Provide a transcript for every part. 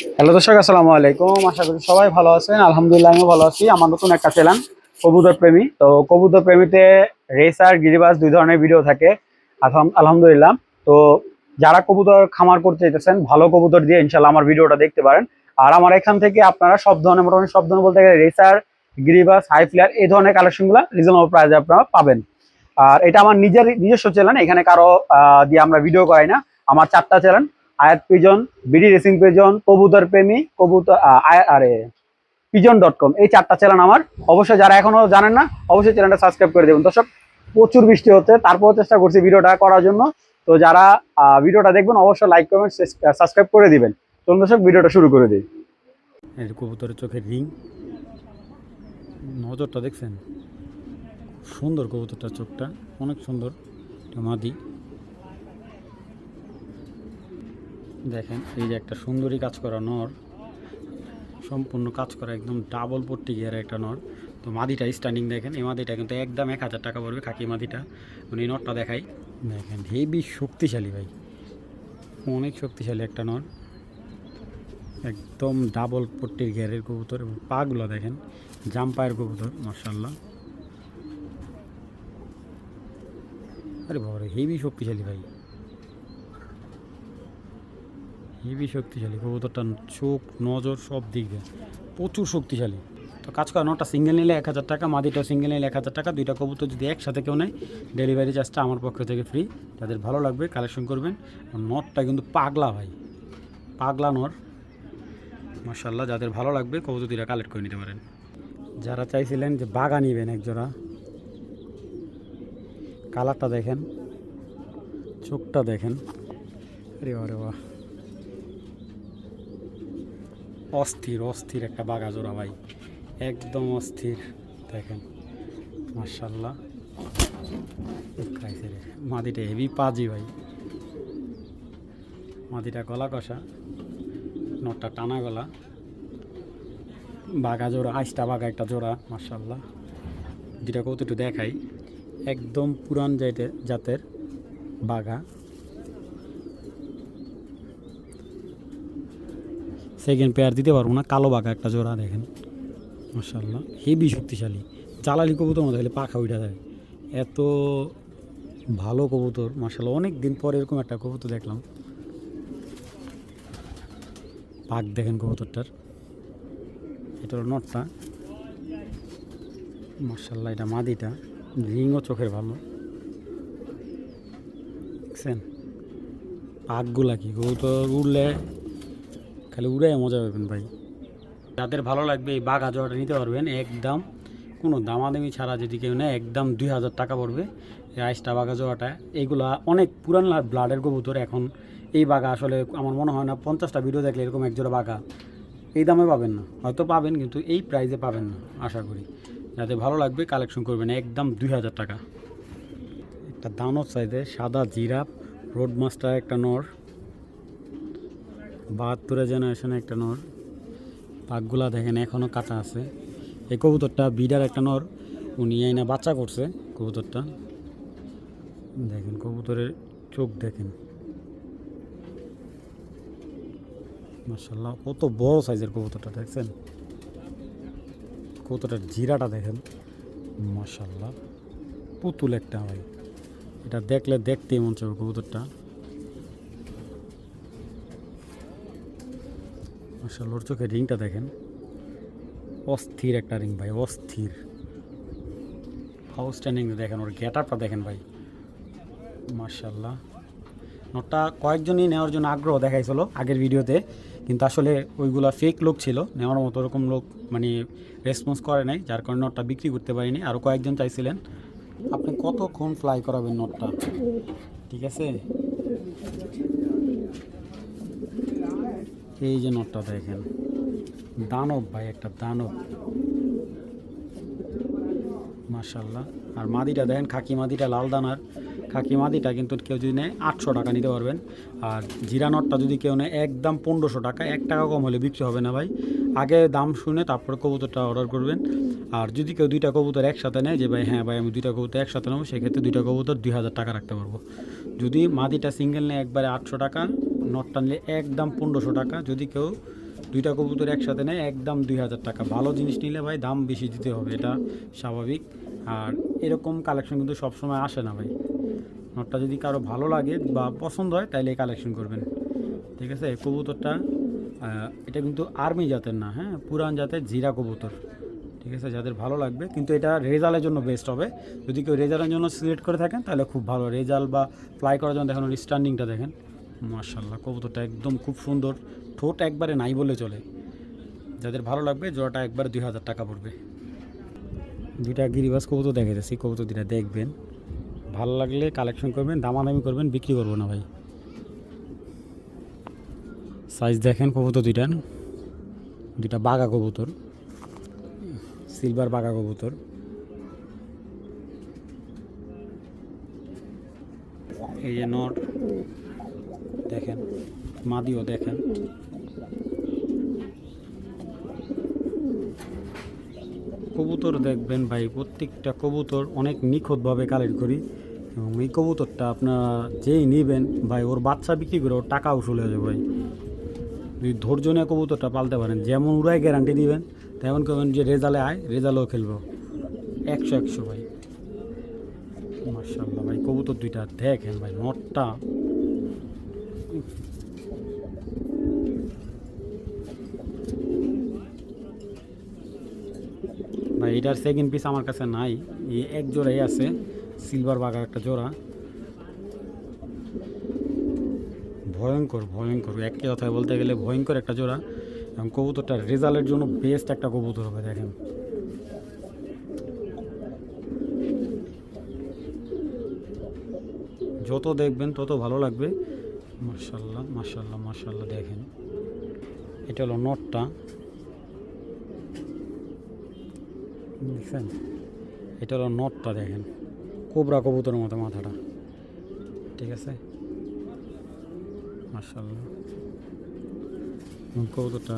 Hello দর্শক, আসসালামু আলাইকুম। আশা করি সবাই ভালো আছেন। আলহামদুলিল্লাহ আমিও ভালো আছি। আমার নতুন একটা চ্যানেল কবুতর প্রেমী। তো কবুতর প্রেমীতে রেসার গিরিবাজ দুই ধরনের ভিডিও থাকে। আলহামদুলিল্লাহ। তো যারা কবুতর খামার করতে চাইতেছেন ভালো কবুতর দিয়ে ইনশাল্লাহ আমার ভিডিওটা দেখতে পারেন। আর আমার এখান থেকে আপনারা সব ধরনের, মোটামুটি সব ধরনের বলতে গেলে রেসার, গিরিবাজ, হাই ফ্লেয়ার এই ধরনের কালেকশনগুলো রিজনেবল প্রাইসে আপনারা পাবেন। আর এটা আমার নিজস্ব চ্যানেল, এখানে কারো দিয়ে আমরা ভিডিও করাই না। আমার 4টা চ্যানেল: আয়াত পিজন, বিডি রেসিং পিজন, কবুতর প্রেমী, কবুতর আরে pigeon.com, এই 4টা চ্যানেল আমার। অবশ্যই যারা এখনো জানেন না অবশ্যই চ্যানেলটা সাবস্ক্রাইব করে দেবেন। দর্শক, প্রচুর বৃষ্টি হচ্ছে, তারপর চেষ্টা করছি ভিডিওটা করার জন্য। তো যারা ভিডিওটা দেখবেন অবশ্যই লাইক করবেন, সাবস্ক্রাইব করে দিবেন। চলুন দর্শক, ভিডিওটা শুরু করে দিই। এই যে কবুতরের চোখের রিং, নজরটা দেখছেন? সুন্দর কবুতরটার চোখটা, অনেক সুন্দর। মাদি দেখেন, এই যে একটা সুন্দরী কাজ করা নর, সম্পূর্ণ কাজ করা, একদম ডাবল পট্টি গিয়ার একটা নর। তো মাদিটা স্ট্যান্ডিং দেখেন, এই মাদিটা কিন্তু একদম 1000 টাকা পড়বে, খাকি মাদিটা। মানে এই নরটা দেখাই, দেখেন হেভি শক্তিশালী ভাই, অনেক শক্তিশালী একটা নর, একদম ডাবল পট্টির গিয়ারের কবুতর। এবং পাগুলো দেখেন, জাম্পায়ের কবুতর, মাশাআল্লাহ। আরে বাবারে, হেভি শক্তিশালী ভাই, হেভি শক্তিশালী কবুতরটার চোখ, নজর সব দিক দিয়ে প্রচুর শক্তিশালী। তো কাজ করা নটা সিঙ্গেল নিলে 1000 টাকা, মাদিটা সিঙ্গেল নিলে 1000 টাকা। দুইটা কবুতর যদি একসাথে কেউ নেয়, ডেলিভারি চার্জটা আমার পক্ষ থেকে ফ্রি। যাদের ভালো লাগবে কালেকশন করবেন। নটটা কিন্তু পাগলা ভাই, পাগলা নর, মাশাআল্লাহ। যাদের ভালো লাগবে কবুতর দুইটা কালেক্ট করে নিতে পারেন। যারা চাইছিলেন যে বাগা নিবেন একজোড়া, কালারটা দেখেন, চোখটা দেখেন, আরে আরে বাহ, অস্থির অস্থির একটা বাঘা জোড়া ভাই, একদম অস্থির। দেখেন মাশাআল্লাহ, খাইছে রে মাদিটা, হেভি পাজি ভাই। মাদিটা গলা কষা, নটটা টানা গলা, বাঘা জোড়া, আইসটা বাঘা একটা জোড়া, মাশাআল্লাহ। যেটা কত একটু দেখাই, একদম পুরান জাতের বাঘা। সেকেন্ড পেয়ার দিতে পারবো না, কালো বাঘা একটা জোড়া দেখেন, মাশাআল্লাহ। হেভি শক্তিশালী, জ্বালালি কবুতর মতো, হলে পাখা উঠা যায়, এত ভালো কবুতর, মাশাআল্লাহ। অনেক দিন পরে এরকম একটা কবুতর দেখলাম। পাক দেখেন কবুতরটার, এটা হলো নটটা, মাশাআল্লাহ। এটা মাদিটা, রিংও চোখের ভালো, দেখছেন পাকগুলা কি, কবুতর উড়লে খালি উড়ে মজা পাবেন ভাই। যাদের ভালো লাগবে এই বাঘা জোড়াটা নিতে পারবেন একদম, কোনো দামাদামি ছাড়া। যদি কেউ নেয় একদম 2000 টাকা পড়বে এই আইসটা বাঘা জোড়াটা। এইগুলা অনেক পুরান ব্লাডের কবুতর। এখন এই বাঘা আসলে আমার মনে হয় না 50টা ভিডিও দেখলে এরকম একজোড়া বাঘা এই দামে পাবেন না, হয়তো পাবেন কিন্তু এই প্রাইসে পাবেন না আশা করি। যাদের ভালো লাগবে কালেকশন করবেন, একদম 2000 টাকা। একটা দানব সাইজের সাদা জিরাফ, রোড মাস্টার একটা নর, 72 জেনারেশনে একটা নর। পাকগুলা দেখেন এখনও কাঁচা আছে। এই কবুতরটা বিডার একটা নর, উনি আইনা বাচ্চা করছে কবুতরটা। দেখেন কবুতরের চোখ দেখেন, মাশাআল্লাহ। কত বড় সাইজের কবুতরটা দেখছেন, কবুতরটার জিরাটা দেখেন, মাশাআল্লাহ। পুতুল একটা ভাই, এটা দেখলে দেখতেই মন চাবে কবুতরটা, মাশাআল্লাহ। ওর চোখের রিংটা দেখেন, অস্থির একটা রিং ভাই, অস্থির, আউটস্ট্যান্ডিং। দেখেন ওর গেটআপটা দেখেন ভাই, মাশাআল্লাহ। নটটা কয়েকজনই নেওয়ার জন্য আগ্রহ দেখাইছিল আগের ভিডিওতে, কিন্তু আসলে ওইগুলা ফেক লোক ছিল, নেওয়ার মতো ওরকম লোক মানে রেসপন্স করে নাই, যার কারণে নটটা বিক্রি করতে পারিনি। আরও কয়েকজন চাইছিলেন। আপনি কতক্ষণ ফ্লাই করাবেন নটটা, ঠিক আছে? এই যে নটটা দেখেন, দানব ভাই, একটা দানব, মাশাআল্লাহ। আর মাদিটা দেখেন, খাকি মাদিটা, লাল দানার খাকি মাদিটা কিন্তু কেউ যদি নেয় 800 টাকা নিতে পারবেন। আর জিরা নটটা যদি কেউ নেয় একদম 1500 টাকা, 1 টাকা কম হলে বিক্রি হবে না ভাই। আগে দাম শুনে তারপরে কবুতরটা অর্ডার করবেন। আর যদি কেউ দুইটা কবুতর একসাথে নেয়, যে ভাই হ্যাঁ ভাই আমি দুইটা কবুতর একসাথে নেবো, সেক্ষেত্রে দুইটা কবুতর 2000 টাকা রাখতে পারবো। যদি মাদিটা সিঙ্গেল নেয় একবারে 800 টাকা, নটটা নিলে একদম 1500 টাকা। যদি কেউ দুইটা কবুতর একসাথে নেয় একদম 2000 টাকা। ভালো জিনিস নিলে ভাই দাম বেশি দিতে হবে, এটা স্বাভাবিক। আর এরকম কালেকশন কিন্তু সবসময় আসে না ভাই। নটটা যদি কারো ভালো লাগে বা পছন্দ হয় তাহলে কালেকশন করবেন, ঠিক আছে। কবুতরটা এটা কিন্তু আর্মি জাতের না, হ্যাঁ, পুরান জাতের জিরা কবুতর, ঠিক আছে। যাদের ভালো লাগবে, কিন্তু এটা রেজাল্টের জন্য বেস্ট হবে। যদি কেউ রেজাল্টের জন্য সিলেক্ট করে থাকেন তাহলে খুব ভালো রেজাল্ট বা ফ্লাই করার জন্য দেখেন স্ট্যান্ডিংটা দেখেন, মাশাআল্লাহ। কবুতরটা একদম খুব সুন্দর, ঠোঁট একবারে নাই বলে চলে। যাদের ভালো লাগবে জোড়াটা একবারে 2000 টাকা পড়বে। দুইটা গিরিবাজ কবুতর দেখে যাচ্ছি, কবুতর দুইটা দেখবেন, ভালো লাগলে কালেকশন করবেন, দামাদামি করবেন, বিক্রি করবো না ভাই। সাইজ দেখেন কবুতর দুইটা বাঘা কবুতর, সিলভার বাঘা কবুতর। এই যে নট দেখেন, মাদিও দেখেন। কবুতর দেখবেন ভাই, প্রত্যেকটা কবুতর অনেক নিখুঁতভাবে কালেক্ট করি, এবং এই কবুতরটা আপনারা যেই নেবেন ভাই, ওর বাচ্চা বিক্রি করে ওর টাকা উসুল হয়ে যাবে ভাই। যদি ধৈর্য নিয়ে কবুতরটা পালতে পারেন, যেমন উড়াই গ্যারান্টি দিবেন, তেমন করবেন যে রেজাল্টে আয়, রেজাল্টও খেলবো 100 ভাই। মাশাআল্লাহ ভাই, কবুতর দুইটা দেখেন ভাই, নটটা ভাই, এটার সেকেন্ড পিস আমার কাছে নাই, এই এক জোড়াই আছে, সিলভার বাঘা একটা জোড়া। ভয়ঙ্কর ভয়ঙ্কর, এক কথায় বলতে গেলে ভয়ঙ্কর একটা জোড়া, এবং কবুতরটার রেজাল্টের জন্য বেস্ট একটা কবুতর হবে। দেখেন যত দেখবেন তত ভালো লাগবে। মাশাআল্লাহ মাশাআল্লাহ মাশাআল্লাহ। দেখেন এটা হলো নটটা, দেখছেন, এটা হলো নটটা। দেখেন কোবরা কবুতরের মতো মাথাটা, ঠিক আছে, মাশাআল্লাহ। কবুতরটা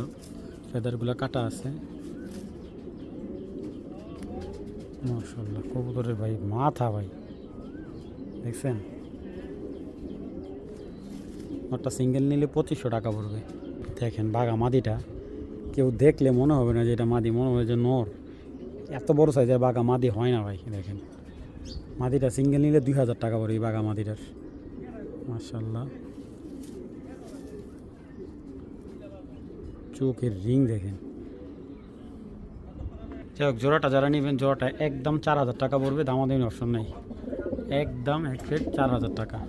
ফেদারগুলো কাটা আছে, মাশাআল্লাহ। কবুতরের ভাই মাথা ভাই, দেখছেন। নটটা সিঙ্গেল নিলে 2500 টাকা পড়বে। দেখেন বাঘা মাদিটা, কেউ দেখলে মনে হবে না যে এটা মাদি, মনে হবে যে নর। এত বড় সাইজের বাঘা মাদি হয় না ভাই। দেখেন মাদিটা সিঙ্গেল নিলে 2000 টাকা পড়ে এই বাঘা মাদিটার, মাশাআল্লাহ। চোখের রিং দেখেন। যাই হোক, জোড়াটা যারা নেবেন জোড়াটা একদম 4000 টাকা পড়বে, দামাদামি অপশন নেই, একদম এক রেট 4000 টাকা।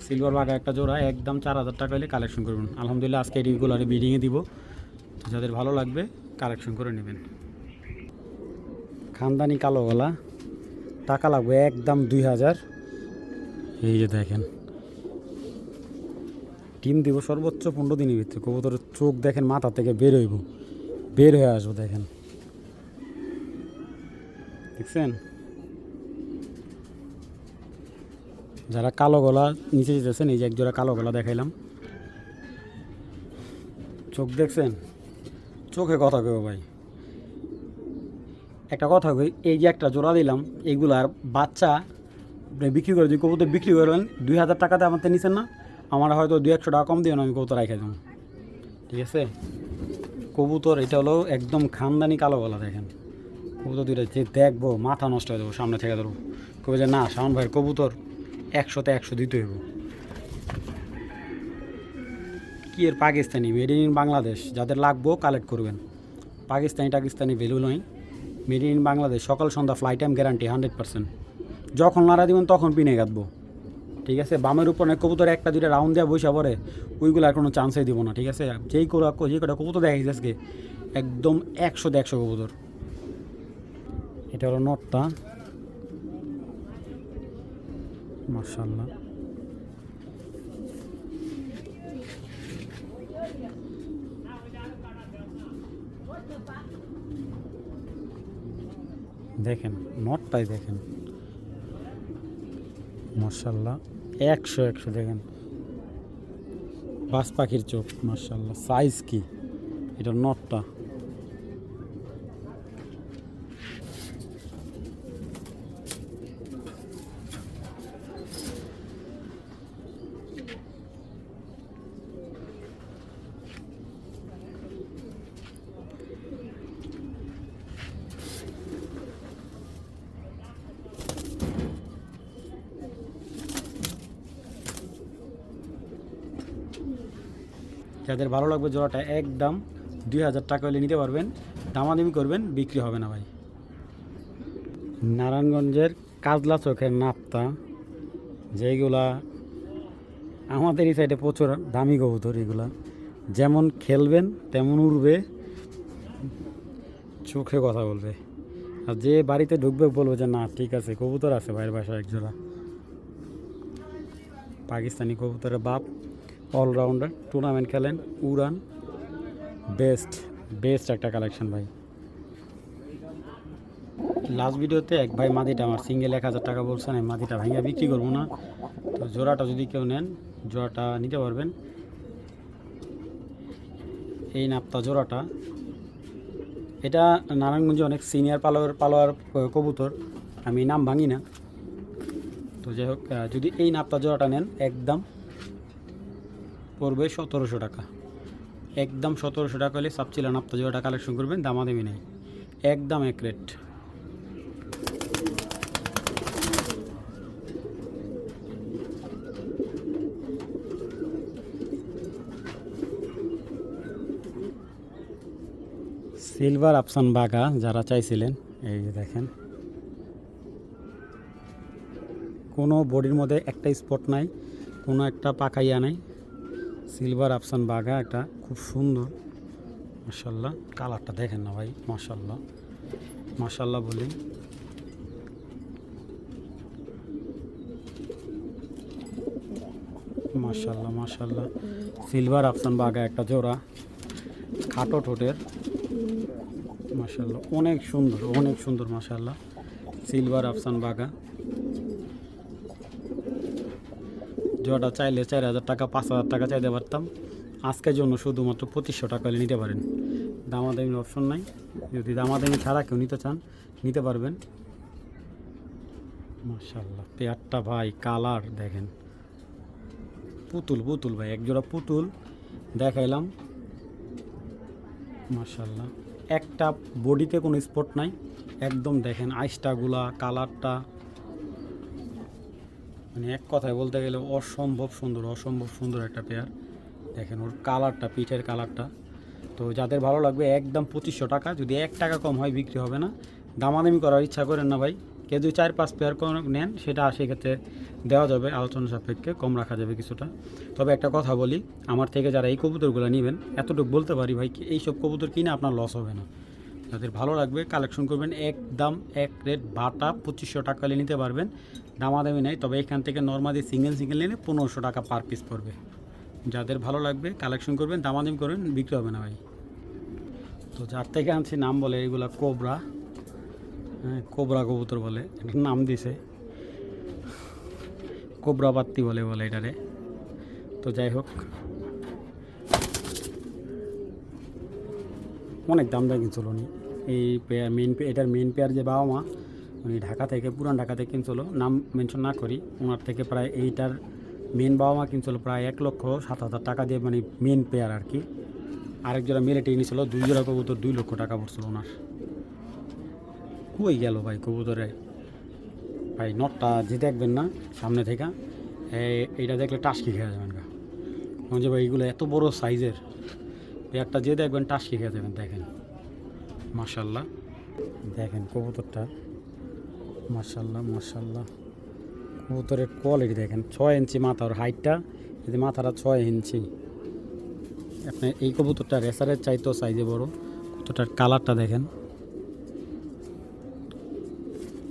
সিলভার বাঘা একটা জোড়া একদম 4000 টাকা হলে কালেকশন করবেন। আলহামদুলিল্লাহ আজকে রেগুলারে বিডিংয়ে দিব, যাদের ভালো লাগবে কালেকশন করে নেবেন। খানদানি কালো গলা, টাকা লাগবে একদম 2000। এই যে দেখেন, টিম দিব সর্বোচ্চ 15 দিনের ভিতরে। কবুতরের চোখ দেখেন মাথা থেকে বের হয়ে আসবো, দেখেন, দেখছেন। যারা কালো গলা নিচে যেতেছেন, এই যে একজোড়া কালো গলা দেখাইলাম, চোখ দেখছেন, চোখে কথা কেউ ভাই। একটা কথা কই, এই যে একটা জোড়া দিলাম, এইগুলার বাচ্চা বিক্রি করে, যদি কবুতর বিক্রি করেন 2000 টাকাতে আমার নিচ্ছেন না, আমার হয়তো 200-100 টাকা কম দিয়ে না, আমি কবুতর রাখা দেবো, ঠিক আছে। কবুতর এটা হলো একদম খানদানি কালো গলা। দেখেন কবুতর দুইটা যে দেখবো মাথা নষ্ট হয়ে দেবো, সামনে থেকে ধরবো, কবে যে না শাওন ভাইয়ের কবুতর 100-তে 100 দিতে হইব। কি এর পাকিস্তানি, মেড ইন বাংলাদেশ, যাদের লাগবো কালেক্ট করবেন। পাকিস্তানি ভ্যালু নয়, মেড ইন বাংলাদেশ। সকাল সন্ধ্যা ফ্লাইট টাইম গ্যারান্টি 100%। যখন নাড়া দিবেন তখন পিনে কাটবো, ঠিক আছে। বামের উপর অনেক কবুতর একটা দুইটা রাউন্ড দেওয়া বসে পরে, ওইগুলো আর কোনো চান্সই দিব না, ঠিক আছে। যেই কটা কবুতর দেখা গেছে আজকে একদম 100-তে 100 কবুতর। এটা হলো নটটা, মাশাআল্লাহ। দেখেন নটটাই দেখেন, মাশাআল্লাহ 100-100। দেখেন বাস পাখির চোখ, মাশাআল্লাহ। সাইজ কি, এটা নটটা। যাদের ভালো লাগবে জোড়াটা একদম 2000 টাকা হলে নিতে পারবেন, দামাদামি করবেন, বিক্রি হবে না ভাই। নারায়ণগঞ্জের কাজলা চোখের নাপ্তা, যেগুলা আমাদের এই সাইডে প্রচুর দামি কবুতর, এগুলা যেমন খেলবেন তেমন উড়বে, চোখে কথা বলবে, আর যে বাড়িতে ঢুকবে বলবে যে না ঠিক আছে কবুতর আছে ভাইয়ের বাসায় একজোড়া। পাকিস্তানি কবুতরের বাপ, অলরাউন্ডার, টুর্নামেন্ট খেলেন, উড়ান, বেস্ট বেস্ট একটা কালেকশন ভাই। লাস্ট ভিডিওতে এক ভাই মাদিটা আমার সিঙ্গেল 1000 টাকা বলছেন, আমি মাদিটা ভেঙে বিক্রি করবো না, তো জোড়াটা যদি কেউ নেন জোড়াটা নিতে পারবেন। এই নাপ্তা জোড়াটা, এটা নারায়ণগঞ্জে অনেক সিনিয়র পালোয়ার কবুতর, আমি নাম ভাঙি না। তো যাই হোক, যদি এই নাপ্তা জোড়াটা নেন একদম পড়বে 1700 টাকা, একদম 1700 টাকা হলে সাবচিলা নাপ্তা জোড়াটা কালেকশন করবেন, দামাদামি নেই, একদম এক রেট। সিলভার আফসান বাঘা যারা চাইছিলেন, এই যে দেখেন কোনো বডির মধ্যে একটা স্পট নাই, কোনো একটা পাকাইয়া নাই, সিলভার আফসান বাঘা, একটা খুব সুন্দর মাশাল্লাহ। কালারটা দেখেন না ভাই, মাশাল্লাহ মাশাল্লাহ বলি। মাশাল্লাহ মাশাল্লাহ, সিলভার আফসান বাঘা একটা জোড়া, খাটো ঠোঁটের, মাশাল্লাহ অনেক সুন্দর মাশাল্লাহ, সিলভার আফসান বাঘা। জোড়াটা চাইলে 4000 টাকা 5000 টাকা চাইতে পারতাম, আজকের জন্য শুধুমাত্র 2500 টাকা হলে নিতে পারেন, দামাদামির অপশন নাই। যদি দামাদামি ছাড়া কেউ নিতে চান নিতে পারবেন। মাশাল্লাহ পেয়ারটা ভাই, কালার দেখেন, পুতুল ভাই, একজোড়া পুতুল দেখাইলাম, মাশাল্লাহ একটা বডিতে কোনো স্পট নাই, একদম দেখেন আইসটাগুলা, কালারটা, মানে এক কথায় বলতে গেলে অসম্ভব সুন্দর একটা পেয়ার। দেখেন ওর কালারটা, পিঠের কালারটা। তো যাদের ভালো লাগবে একদম 2500 টাকা, যদি 1 টাকা কম হয় বিক্রি হবে না, দামাদামি করার ইচ্ছা করেন না ভাই। কেউ যদি 4-5 পেয়ার নেন সেটা সেক্ষেত্রে দেওয়া যাবে, আলোচনা সাপেক্ষে কম রাখা যাবে কিছুটা। তবে একটা কথা বলি, আমার থেকে যারা এই কবুতরগুলো নেবেন, এতটুকু বলতে পারি ভাই, এইসব কবুতর কিনে আপনার লস হবে না। যাদের ভালো লাগবে কালেকশন করবেন, একদম এক রেট বাটা 2500 টাকা হলে নিতে পারবেন, দামাদামি নেই। তবে এখান থেকে নর্মালি সিঙ্গেল নিলে 1500 টাকা পার পিস পড়বে। যাদের ভালো লাগবে কালেকশন করবেন, দামাদামি করবেন, বিক্রি হবে না ভাই। তো যার থেকে আনছি নাম বলে এগুলা কোবরা, হ্যাঁ কোবরা কবুতর বলে, এটার নাম দিছে কোবরা পাত্তি বলে এটারে। তো যাই হোক, অনেক দাম দেয় কিনছিল উনি এই পেয়ার, এটার মেন পেয়ার যে বাবা মা, উনি ঢাকা থেকে, পুরান ঢাকা থেকে কিনছিল, নাম মেনশন না করি, ওনার থেকে প্রায় এইটার মেন বাবা মা কিনছিল প্রায় 1,07,000 টাকা দিয়ে, মানে মেন পেয়ার আর কি। আরেক জোড়া মেরেটে নিয়েছিল, 2 জোড়া কবুতর 2 লক্ষ টাকা পড়ছিল ওনার। কই গেল ভাই কবুতরে ভাই, নটটা যে দেখবেন না সামনে থেকে, এইটা দেখলে টাসকি খেয়ে যাবেন গা, যে ভাই এগুলো এত বড় সাইজের পেয়ারটা যে দেখবেন টাসকি খেয়ে যাবেন। দেখেন মাশাল্লাহ, দেখেন কবুতরটা, মাশাল্লাহ কবুতরের কোয়ালিটি দেখেন, 6 ইঞ্চি মাথা, ওর হাইটটা যদি মাথাটা 6 ইঞ্চি। আপনি এই কবুতরটা রেসারের চাইতেও সাইজে বড়, কবুতরটার কালারটা দেখেন।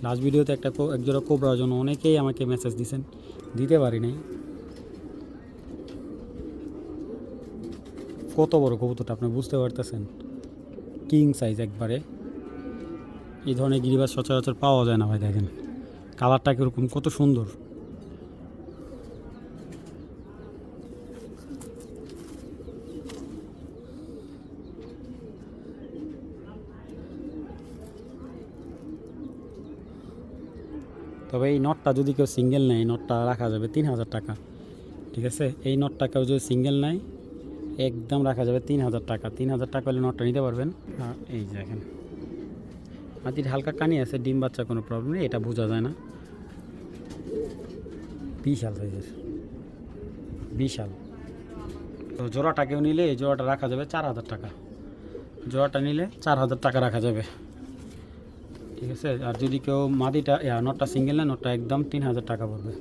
লাস্ট ভিডিওতে একজোড়া কোবরার জন্য অনেকেই আমাকে মেসেজ দিয়েছেন, দিতে পারি নাই। কত বড় কবুতরটা আপনি বুঝতে পারতেছেন, কিং সাইজ একবারে। এই ধরনের গিরিবাজ সচরাচর পাওয়া যায় না ভাই। দেখেন কালারটা কীরকম, কত সুন্দর। তবে এই নটটা যদি কেউ সিঙ্গেল নেয়, নটটা রাখা যাবে 3000 টাকা, ঠিক আছে। এই নটটা কেউ যদি সিঙ্গেল নেয় একদম রাখা যাবে 3000 টাকা। 3000 টাকা হলে নটটা নিতে পারবেন। আর এই দেখেন মাটির হালকা কানি আছে, ডিম বাচ্চা কোনো প্রবলেম নেই, এটা বোঝা যায় না। বিশাল সাইজের, বিশাল। তো জোড়াটাকেও নিলে এই জোড়াটা রাখা যাবে 4,000 টাকা, জোড়াটা নিলে 4,000 টাকা রাখা যাবে, ঠিক আছে। আর যদি কেউ মাদিটা নটটা সিঙ্গেল নেয়, নটটা একদম 3,000 টাকা পড়বে।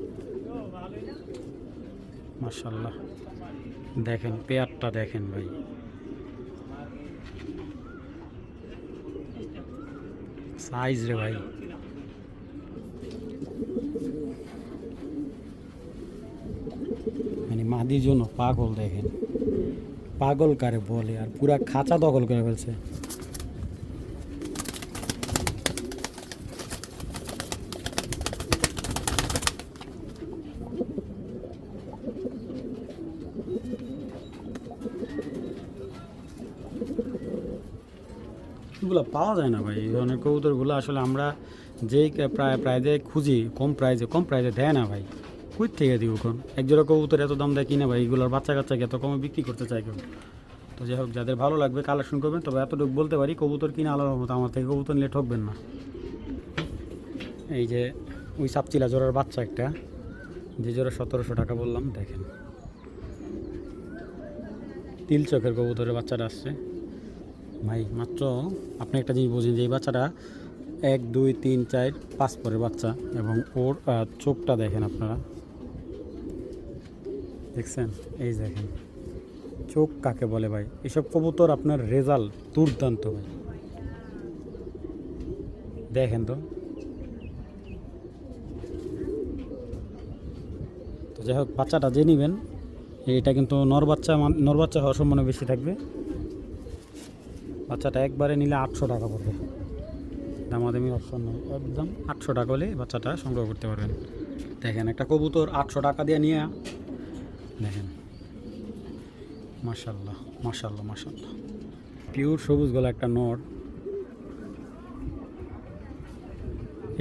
মাশাআল্লাহ, দেখেন পেয়ারটা দেখেন ভাই, সাইজ রে ভাই। মানে মাদির জন্য পাগল, দেখেন পাগল কারে বলে, আর পুরা খাঁচা দখল করে ফেলছে। এগুলো পাওয়া যায় না ভাই, এই ধরনের কবুতরগুলো আসলে আমরা যেই প্রায় খুঁজি কম প্রাইজে দেয় না ভাই, কই থেকে দিব কোন এক জোড়া কবুতর এত দাম দেয় কিনা ভাই, এগুলোর বাচ্চা কাচ্চাকে এত কমে বিক্রি করতে চাই কেউ। তো যাই হোক, যাদের ভালো লাগবে কালেকশন করবেন, তবে এতটুকু বলতে পারি কবুতর কিনে আলাদা মতো আমার থেকে কবুতর নিলে ঠকবেন না। এই যে ওই সাপচিলা জোড়ার বাচ্চা একটা, যে জোড়া 1700 টাকা বললাম, দেখেন তিল চোখের কবুতরের বাচ্চাটা আসছে ভাই। মাত্র আপনি একটা জিনিস বোঝেন যে এই বাচ্চাটা 1 2 3 4 5 পরের বাচ্চা, এবং ওর চোখটা দেখেন আপনারা, দেখছেন? এই দেখেন চোখ কাকে বলে ভাই, এসব কবুতর আপনার রেজাল্ট দুর্দান্ত ভাই, দেখেন তো। তো যাই হোক, বাচ্চাটা যে নেবেন, এটা কিন্তু নর বাচ্চা হওয়ার সম্ভাবনা বেশি থাকবে। বাচ্চাটা একবারে নিলে 800 টাকা পড়বে, দামাদামি অপশন নেই, একদম 800 টাকা হলে বাচ্চাটা সংগ্রহ করতে পারবেন। দেখেন একটা কবুতর 800 টাকা দিয়ে নিয়ে, দেখেন মাশাআল্লাহ মাশাআল্লাহ মাশাআল্লাহ, পিওর সবুজ গলা একটা নর।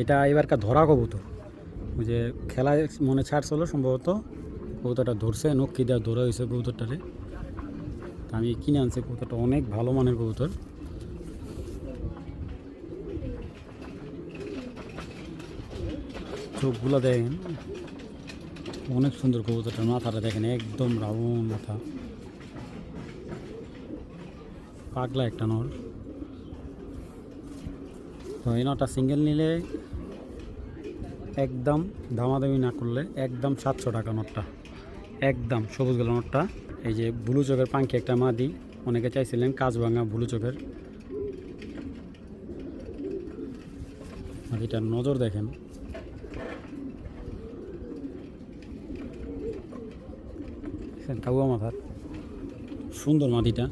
এটা এবারকার ধরা কবুতর, ওই যে খেলায় মনে ছাড়ছিল সম্ভবত, কবুতরটা ধরছে, নক্কি দেওয়া ধরা হয়েছে কবুতরটারে। আমি কিনে আনছি কবুতরটা, অনেক ভালো মানের কবুতর। চোখগুলো দেখেন অনেক সুন্দর, কবুতরটার মাথাটা দেখেন একদম রাউন্ড মাথা, পাগলা একটা নর। তো এই নটা সিঙ্গেল নিলে একদম দামাদামি না করলে একদম 700 টাকা নটটা, একদম সবুজ গলা নটটা। এই যে ব্লু চোখের পাঙ্কি একটা মাদি, অনেকে চাইছিলেন কাজভাঙা ব্লু চোখের মাদিটার নজর দেখেন, কাবুয়া মাথার সুন্দর মাদিটা।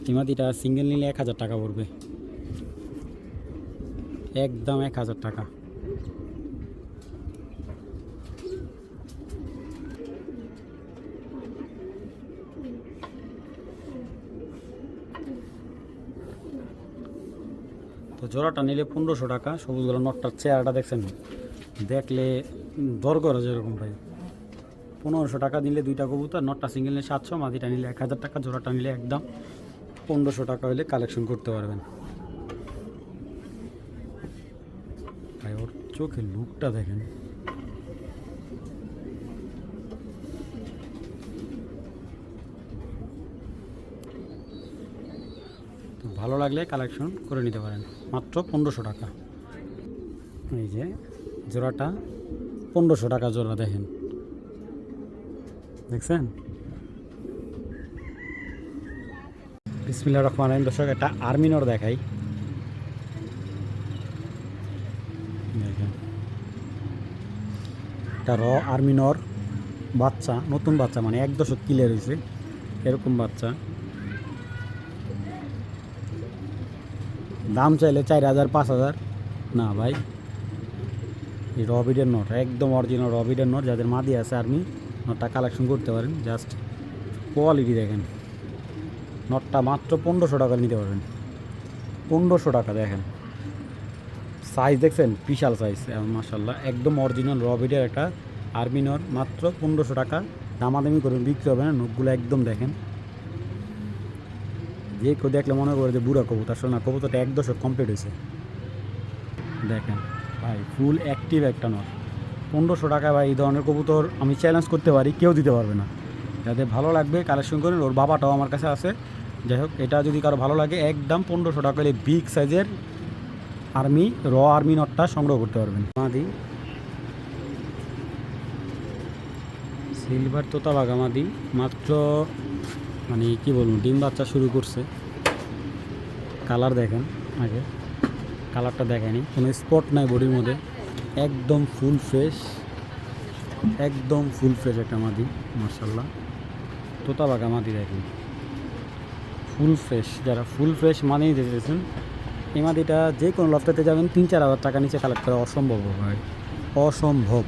এই মাদিটা সিঙ্গেল নিলে 1000 টাকা পড়বে, একদম 1000 টাকা। তো জোড়াটা নিলে 1500 টাকা। সবুজ গলা নটটার চেহারাটা দেখছেন, দেখলে দর করা যেরকম ভাই। 1500 টাকা নিলে দুইটা কবুতর, নটটা সিঙ্গেল নিলে 700, মাদিটা নিলে 1000 টাকা, জোড়াটা নিলে একদম 1500 টাকা হলে কালেকশন করতে পারবেন ভাই। ওর চোখের লুকটা দেখেন, তো ভালো লাগলে কালেকশন করে নিতে পারেন, মাত্র 1500 টাকা। এই যে জোড়াটা 1500 টাকা জোড়া, দেখেন দেখছেন। বিসমিল্লাহির রহমানির রহিম। দর্শক একটা আর্মিনর দেখাই, দেখেন একটা র আর্মিনর বাচ্চা, নতুন বাচ্চা, মানে 1 দশক ক্লিয়ার হয়েছে এরকম বাচ্চা। দাম চাইলে 4000 5000 না ভাই। এই রবিডের নট একদম অরিজিনাল রবিডের নট, যাদের মাদি আছে আর্মি নটটা কালেকশন করতে পারেন। জাস্ট কোয়ালিটি দেখেন, নটটা মাত্র 1500 টাকা নিতে পারবেন, 1500 টাকা। দেখেন সাইজ দেখছেন, বিশাল সাইজ মাশাআল্লাহ, একদম অরিজিনাল রবিডের একটা আর্মি নট, মাত্র 1500 টাকা। দামাদামি করবেন, বিক্রি হবে না। নখগুলো একদম দেখেন, যে কেউ দেখলে মনে করে যে বুড়া কবুতর, আসলে না, কবুতরটা 1 দশক কমপ্লিট হয়েছে। দেখেন ভাই ফুল অ্যাক্টিভ একটা নট, 1500 টাকা ভাই। এই ধরনের কবুতর আমি চ্যালেঞ্জ করতে পারি, কেউ দিতে পারবে না। যাদের ভালো লাগবে কালেকশন করুন, ওর বাবাটাও আমার কাছে আছে। যাই হোক, এটা যদি কারো ভালো লাগে একদম 1500 টাকা হলে বিগ সাইজের আর্মি নটটা সংগ্রহ করতে পারবেন। মাদি সিলভার তোতা বাঘা মাদি মাত্র মানে কি বলবো ডিম বাচ্চা শুরু করছে। কালার দেখেন, আগে কালারটা দেখেনি, কোনো স্পট নাই বডির মধ্যে, একদম ফুল ফ্রেশ একটা মাদি মাশাআল্লাহ। তোতা বাঘা মাদি দেখেন ফুল ফ্রেশ, যারা ফুল ফ্রেশ মানেই দেখেছেন এই মাদিটা যে কোনো লফটেতে যাবেন 3-4 হাজার টাকা নিচে কালেক্ট করা অসম্ভব হয়, অসম্ভব।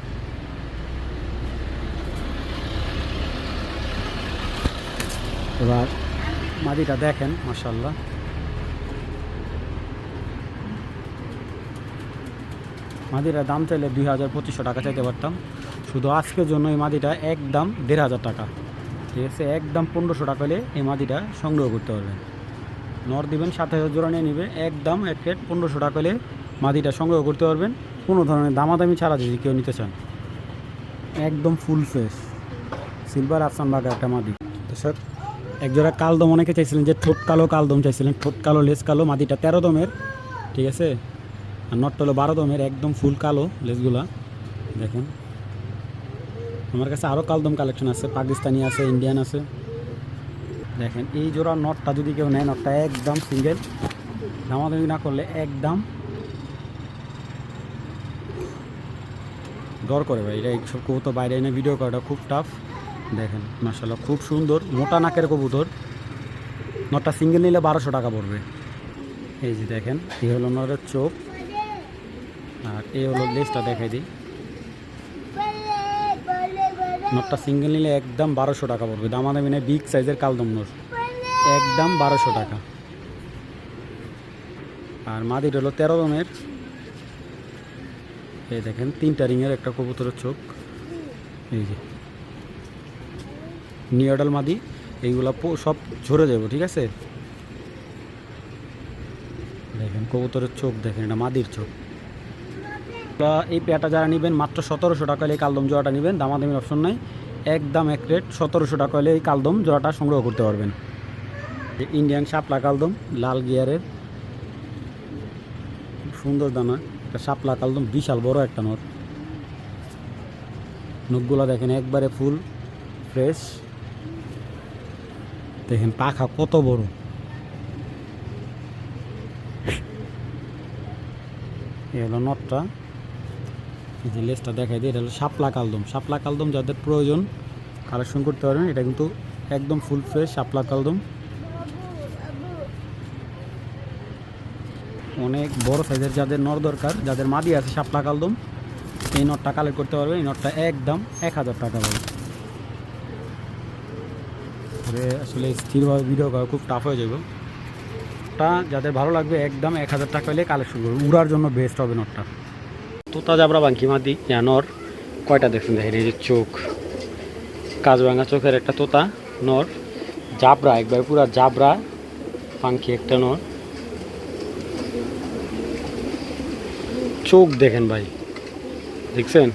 এবার মাদিটা দেখেন মাশাআল্লাহ, মাদিটার দাম চাইলে 2000-2500 টাকা চাইতে পারতাম, শুধু আজকের জন্য এই মাদিটা একদম 1500 টাকা, ঠিক আছে? একদম 1500 টাকা হলে এই মাদিটা সংগ্রহ করতে পারবেন। নর দিবেন 7000 জোড়া নিয়ে নিবে, একদম এক রেট 1500 টাকা হলে মাদিটা সংগ্রহ করতে পারবেন, কোনো ধরনের দামাদামি ছাড়া যদি কেউ নিতে চান। একদম ফুল ফ্রেশ সিলভার আফসান বাঘা একটা মাদি। তো স্যার একজোড়া কালদম অনেকে চাইছিলেন, যে ঠোঁট কালো কালদম চাইছিলেন, ঠোঁট কালো লেস কালো, মাদিটা 13 দমের, ঠিক আছে? আর নটটা হলো 12 দমের, একদম ফুল কালো লেসগুলা দেখেন। আমার কাছে আরও কালদম কালেকশন আছে, পাকিস্তানি আছে, ইন্ডিয়ান আছে। দেখেন এই জোড়া নটটা যদি কেউ নেয়, নটটা একদম সিঙ্গেল, দামাদামি না করলে একদম দর করে ভাই। এটা এইসব কবুতর বাইরে এনে ভিডিও করাটা খুব টাফ। দেখেন মাশাআল্লাহ খুব সুন্দর মোটা নাকের কবুতর। নটটা সিঙ্গেল নিলে 1200 টাকা পড়বে। এই যে দেখেন, এই হলো নরের চোখ, আর এই হলো লেজটা দেখাই দিই। নটটা সিঙ্গেল নিলে একদম 1200 টাকা পড়বে, দামাদামি নেই, বিগ সাইজের কালদম নর, একদম 1200 টাকা। আর মাদিটা হলো 13 দমের। এই দেখেন 3টা রিংয়ের একটা কবুতরের চোখ, এই যে নিউডাল মাদি, এইগুলা সব ঝরে যাবো, ঠিক আছে? দেখেন কবুতরের চোখ দেখেন, এটা মাদির চোখ। এই পেয়াটা যারা নেবেন মাত্র 1700 টাকা হলে এই কালদম জোড়াটা নেবেন, দামাদামির অপশন নাই, একদম এক রেট 1700 টাকা হলে এই কালদম জোড়াটা সংগ্রহ করতে পারবেন। ইন্ডিয়ান শাপলা কালদম লাল গিয়ারের, খুব সুন্দর দানা, একটা শাপলা কালদম, বিশাল বড় একটা নর। নখগুলা দেখেন একবারে ফুল ফ্রেশ, দেখেন পাখা কত বড়। এই হলো নটটা, এই যে লেজটা দেখাই দিই, এটা হলো শাপলা কালদম। শাপলা কালদম যাদের প্রয়োজন কালেকশন করতে পারবেন, এটা কিন্তু একদম ফুল ফ্রেশ শাপলা কালদম, অনেক বড় সাইজের। যাদের নর দরকার, যাদের মাদি আছে শাপলা কালদম, এই নটটা কালেক্ট করতে পারবেন। এই নটটা একদম 1000 টাকা পাবে। আসলে স্থিরভাবে ভিডিও করা খুব টাফ হয়ে যাবে। নটটা যাদের ভালো লাগবে একদম 1000 টাকা হলে কালেকশন করবে, উড়ার জন্য বেস্ট হবে নটটা। তোতা জাবরা বাঙ্কি মাদি নর, কয়টা দেখছেন দেখেন, এই যে চোখ, কাজভাঙা চোখের একটা তোতা নর, জাবরা একবার পুরা জাবরা পাঙ্কি একটা নর। চোখ দেখেন ভাই, দেখছেন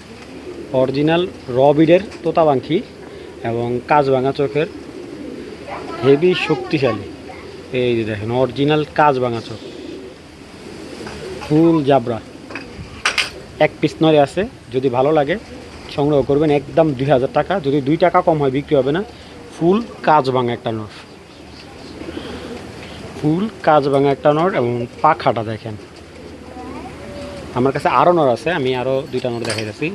অরিজিনাল রবিডের তোতা পাখি এবং কাজভাঙা চোখের, হেভি শক্তিশালী। এই যে দেখেন অরিজিনাল কাজভাঙা চোখ, ফুল জাবরা, এক পিস নরে আছে। যদি ভালো লাগে সংগ্রহ করবেন, একদম 2000 টাকা, যদি 2 টাকা কম হয় বিক্রি হবে না। ফুল কাজভাঙা একটা নর, ফুল কাজভাঙা একটা নর, এবং পাখাটা দেখেন। আমার কাছে আরও নর আছে, আমি আরও 2টা নর দেখাইতেছি।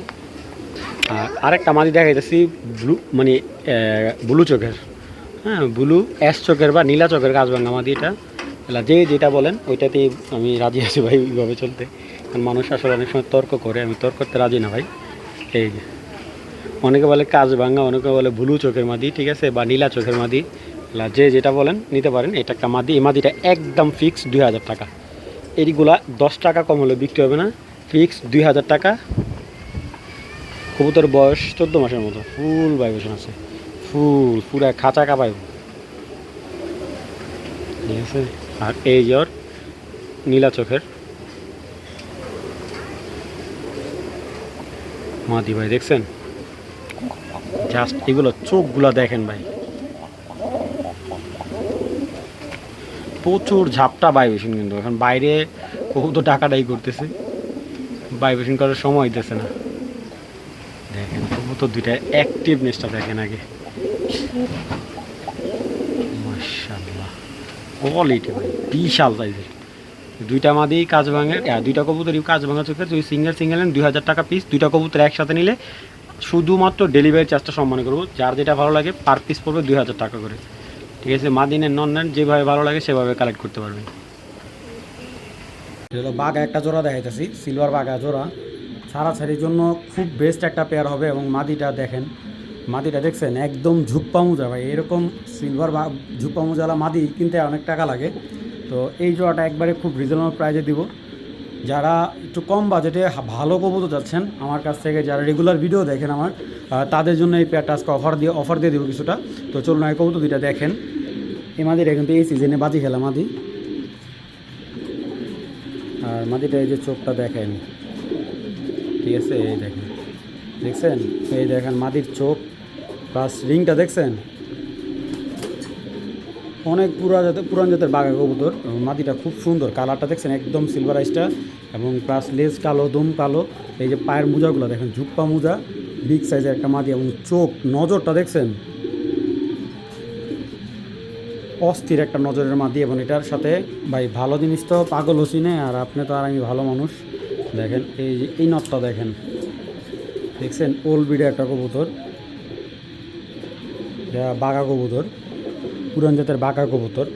আরেকটা মাদি দেখাইতেছি ব্লু, মানে ব্লু চোখের, হ্যাঁ ব্লু অ্যাশ চোখের বা নীলা চোখের কাজভাঙা মাদি। এটা যে যেটা বলেন ওইটাতেই আমি রাজি আছি ভাই, ওইভাবে চলতে। কারণ মানুষ আসলে অনেক সময় তর্ক করে, আমি তর্ক করতে রাজি না ভাই। এই যে অনেকে বলে কাজভাঙা, অনেকে বলে ব্লু চোখের মাদি, ঠিক আছে, বা নীলা চোখের মাদি, যে যেটা বলেন নিতে পারেন। এটা একটা মাদি, এই মাদিটা একদম ফিক্স 2000 টাকা। এইগুলা 10 টাকা কম হলে বিক্রি হবে না, ফিক্স 2000 টাকা। কবুতর বয়স 14 মাসের মতো, ফুল ভাইব্রেশন আছে, ফুল পুরা খাঁচা কাঁপায়, ঠিক আছে। আর এই জ্বর নীলা চোখের মাদি ভাই, দেখছেন জাস্ট এগুলো চোখগুলো দেখেন ভাই, প্রচুর ঝাপটা ভাইব্রেশন, কিন্তু এখন বাইরে কবুতর টাকাটাই করতেছে, ভাইব্রেশন করার সময় হইতেছে না। দেখেন কবুতর দুইটা অ্যাক্টিভনেসটা দেখেন আগে, মাশাআল্লাহ কোয়ালিটি ভাই বিশাল সাইজের। দুইটা মাদি কাজ ভাঙের, দুইটা কবুতরই কাজ ভাঙা চোখের, যদি সিঙ্গেল সিঙ্গেল নেন 2000 টাকা পিস। দুইটা কবুতর একসাথে নিলে শুধুমাত্র ডেলিভারি চার্জটা সম্মান করবো, যার যেটা ভালো লাগে পার পিস পড়বে 2000 টাকা করে, ঠিক আছে। মাদি নেন নন নেন, যেভাবে ভালো লাগে সেভাবে কালেক্ট করতে পারবেন। হলো বাঘা একটা জোড়া দেখাইতেছি, সিলভার বাঘা জোড়া, ছাড়াছাড়ির জন্য খুব বেস্ট একটা পেয়ার হবে। এবং মাদিটা দেখেন, মাদিটা দেখছেন একদম ঝুপ্পা মোজা ভাই, এরকম সিলভার বা ঝুপ্পা মোজালা মাদি কিনতে অনেক টাকা লাগে। তো এই জোড়াটা একবারে খুব রিজনেবল প্রাইজে দিব। যারা একটু কম বাজেটে ভালো কবুতর যাচ্ছেন আমার কাছ থেকে, যারা রেগুলার ভিডিও দেখেন আমার, তাদের জন্য এই পেয়ারটা আজকে অফার দিয়ে দেবো কিছুটা। তো চলুন এই কবুতর দুইটা দেখেন। এই মাদিটা কিন্তু এই সিজনে বাজি খেলা মাদি, আর মাদিটা এই যে চোখটা দেখেন, ঠিক আছে, এই দেখেন, দেখছেন, এই দেখেন মাদির চোখ প্লাস রিংটা দেখছেন, অনেক পুরান জাতের বাঘা কবুতর। মাদিটা খুব সুন্দর, কালারটা দেখছেন একদম সিলভার আইসটা, এবং প্লাস লেজ কালো, দম কালো। এই যে পায়ের মোজাগুলো দেখেন, ঝুপ্পা মোজা, বিগ সাইজের একটা মাদি, এবং চোখ নজরটা দেখছেন অস্থির একটা নজরের মাদি। এবং এটার সাথে ভাই ভালো জিনিস তো পাগল হসিনে, আর আপনি তো আর আমি ভালো মানুষ। দেখেন এই যে এই নটটা দেখেন, দেখছেন ওল বিডে একটা কবুতর, এটা বাঘা কবুতর, পুরান জাতের বাঘা কবুতর,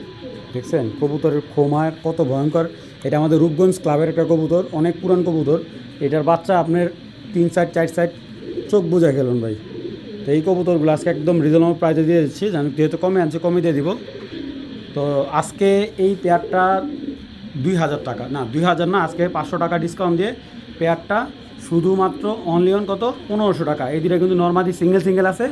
দেখছেন কবুতরের খোমায় কত ভয়ঙ্কর। এটা আমাদের রূপগঞ্জ ক্লাবের একটা কবুতর, অনেক পুরান কবুতর। এটার বাচ্চা আপনার 3 সাইড 4 সাইড চোখ বুঝা খেলুন ভাই। তো এই কবুতরগুলো আজকে একদম রিজনেবল প্রাইসে দিয়ে দিচ্ছি, জানি যেহেতু কমে আনছে কমে দিয়ে দিব। তো আজকে এই পেয়ারটা 2000 টাকা, না 2000 না, আজকে 500 টাকা ডিসকাউন্ট দিয়ে পেয়ারটা শুধুমাত্র অনলি অন কত 1500 টাকা। এই দুটো কিন্তু নর্মালি সিঙ্গেল আছে,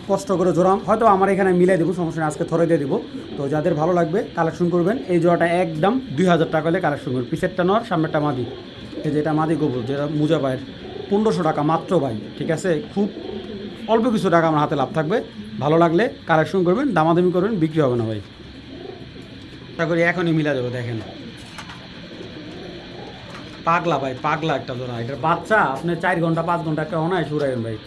কষ্ট করে জোড়া হয়তো আমার এখানে মিলাই দেবো, সমস্যা নেই, আজকে থরে দিয়ে দিব। তো যাদের ভালো লাগবে কালেকশন করবেন। এই জোড়াটা একদম 2000 টাকা হলে কালেকশন করবেন। পিছেরটা নর, সামনেরটা মাদি, এই যেটা মাদি কবুতর, যেটা মুজা পায়ের, 1500 টাকা মাত্র ভাই, ঠিক আছে। খুব অল্প কিছু টাকা আমার হাতে লাভ থাকবে। ভালো লাগলে কালেকশন করবেন, দামাদামি করবেন, বিক্রি হবে না ভাই। আশা করি এখনই মিলা যাবে। দেখেন পাগলা ভাই, পাগলা একটা জোড়া, এটার বাচ্চা আপনি 4 ঘন্টা 5 ঘন্টা একটা অনায় উড়াইবেন ভাই।